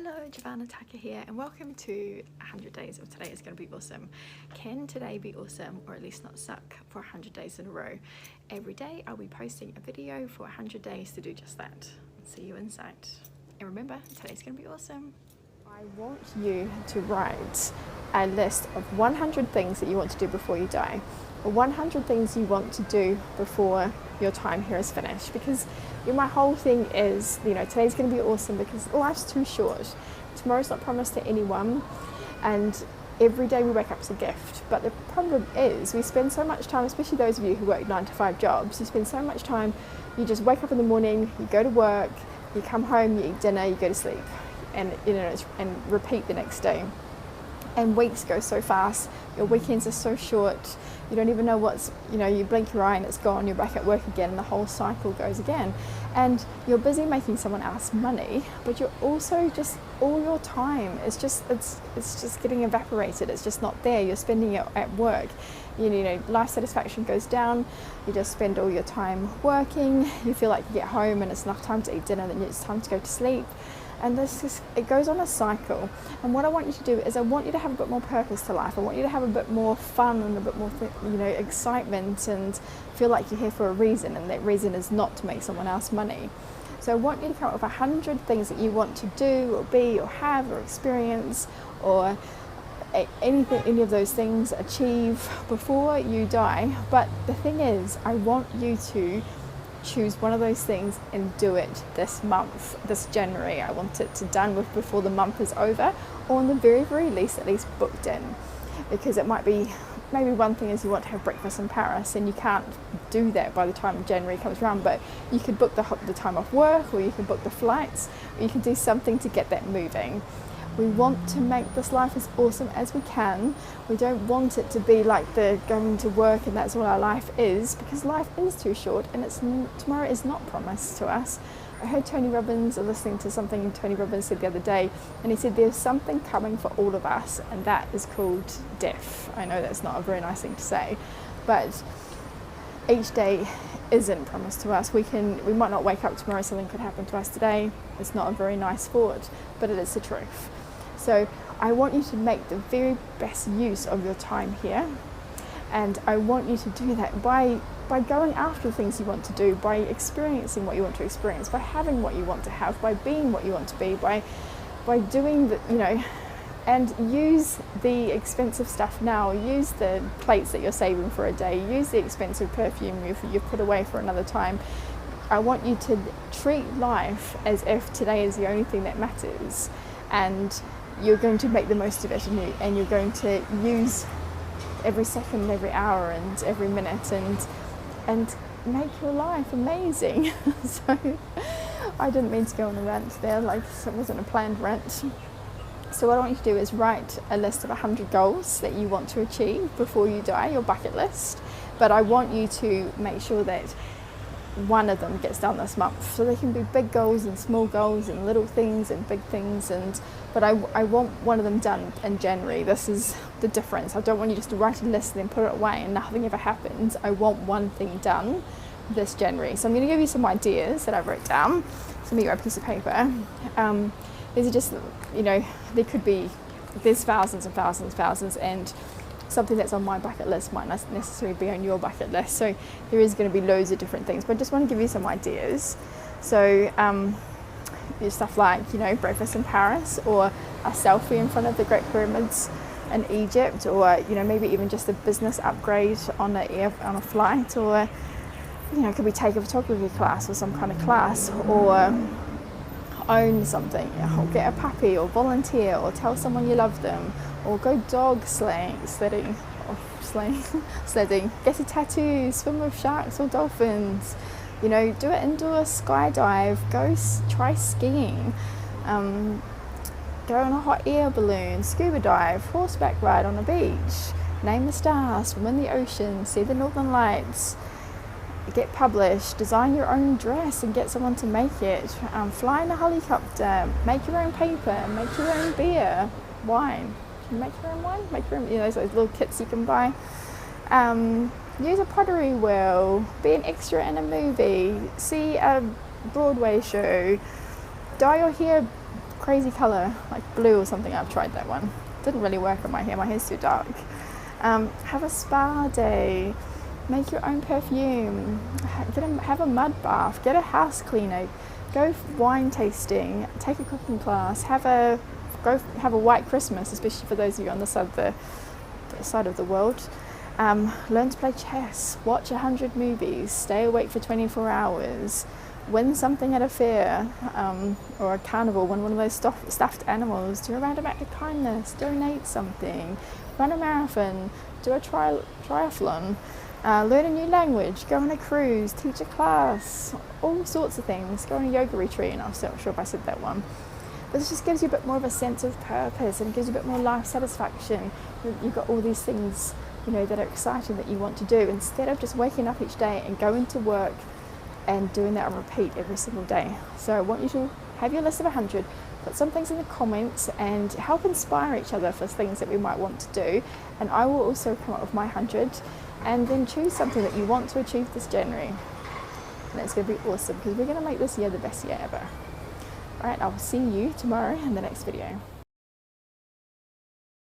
Hello, Giovanna Tucker here, and welcome to 100 Days of Today is Going to Be Awesome. Can today be awesome, or at least not suck, for 100 days in a row? Every day I'll be posting a video for 100 days to do just that. See you inside. And remember, today's going to be awesome. I want you to write a list of 100 things that you want to do before you die, or 100 things you want to do before your time here is finished, because my whole thing is, today's going to be awesome because life's too short. Tomorrow's not promised to anyone, and every day we wake up is a gift. But the problem is we spend so much time, especially those of you who work 9-to-5 jobs, you spend so much time, you just wake up in the morning, you go to work, you come home, you eat dinner, you go to sleep, and and repeat the next day. And weeks go so fast, your weekends are so short, you don't even know what's, you blink your eye and it's gone, you're back at work again, and the whole cycle goes again. And you're busy making someone else money, but you're also just, all your time it's just getting evaporated, it's just not there, you're spending it at work. Life satisfaction goes down, you just spend all your time working, you feel like you get home and it's enough time to eat dinner, then it's time to go to sleep. And it goes on a cycle. And what I want you to do is I want you to have a bit more purpose to life. I want you to have a bit more fun and a bit more, excitement, and feel like you're here for a reason, and that reason is not to make someone else money. So I want you to come up with 100 things that you want to do or be or have or experience or any of those things achieve before you die. But the thing is, I want you to choose one of those things and do it this month, this January. I want it done with before the month is over, or in the very, very least, at least booked in. Because it might be, maybe one thing is you want to have breakfast in Paris, and you can't do that by the time January comes around, but you could book the time off work, or you can book the flights, or you can do something to get that moving. We want to make this life as awesome as we can. We don't want it to be like the going to work and that's all our life is, because life is too short, and tomorrow is not promised to us. I heard Tony Robbins, listening to something Tony Robbins said the other day, and he said there's something coming for all of us, and that is called death. I know that's not a very nice thing to say, but each day isn't promised to us. We might not wake up tomorrow, something could happen to us today. It's not a very nice thought, but it is the truth. So I want you to make the very best use of your time here, and I want you to do that by going after the things you want to do, by experiencing what you want to experience, by having what you want to have, by being what you want to be, by doing and use the expensive stuff now. Use the plates that you're saving for a day, use the expensive perfume you've put away for another time. I want you to treat life as if today is the only thing that matters, and you're going to make the most of it, and you're going to use every second, every hour, and every minute, and make your life amazing. So I didn't mean to go on a rant there, like it wasn't a planned rant. So what I want you to do is write a list of 100 goals that you want to achieve before you die, your bucket list. But I want you to make sure that one of them gets done this month. So they can be big goals and small goals and little things and big things, but I want one of them done in January. This is the difference. I don't want you just to write a list and then put it away and nothing ever happens. I want one thing done this January. So I'm going to give you some ideas that I wrote down. So let me grab a piece of paper. These are just, there could be, there's thousands and thousands and thousands, and something that's on my bucket list might not necessarily be on your bucket list. So there is going to be loads of different things, but I just want to give you some ideas. So stuff like, breakfast in Paris, or a selfie in front of the Great Pyramids in Egypt, or, maybe even just a business upgrade on a flight, or, could we take a photography class or some kind of class, or own something, or get a puppy, or volunteer, or tell someone you love them, or go dog sledding, get a tattoo, swim with sharks or dolphins, do an indoor skydive, go try skiing, go on a hot air balloon, scuba dive, horseback ride on a beach, name the stars, swim in the ocean, see the northern lights, get published, design your own dress and get someone to make it, fly in a helicopter, make your own paper, make your own beer, wine. Can you make your own wine? Make your own, those little kits you can buy. Use a pottery wheel, be an extra in a movie, see a Broadway show, dye your hair crazy colour, like blue or something. I've tried that one. Didn't really work on my hair's too dark. Have a spa day, make your own perfume, have a mud bath, get a house cleaner, go wine tasting, take a cooking class, have a white Christmas, especially for those of you on the side of the world. Learn to play chess, watch 100 movies, stay awake for 24 hours, win something at a fair or a carnival, win one of those stuffed animals, do a random act of kindness, donate something, run a marathon, do a triathlon, learn a new language, go on a cruise, teach a class, all sorts of things, go on a yoga retreat. And I'm not sure if I said that one. But this just gives you a bit more of a sense of purpose, and it gives you a bit more life satisfaction. You've got all these things, you know, that are exciting that you want to do, instead of just waking up each day and going to work and doing that on repeat every single day. So I want you to have your list of 100, put some things in the comments and help inspire each other for things that we might want to do. And I will also come up with my 100, and then choose something that you want to achieve this January. And it's going to be awesome, because we're going to make this year the best year ever. Alright, I'll see you tomorrow in the next video.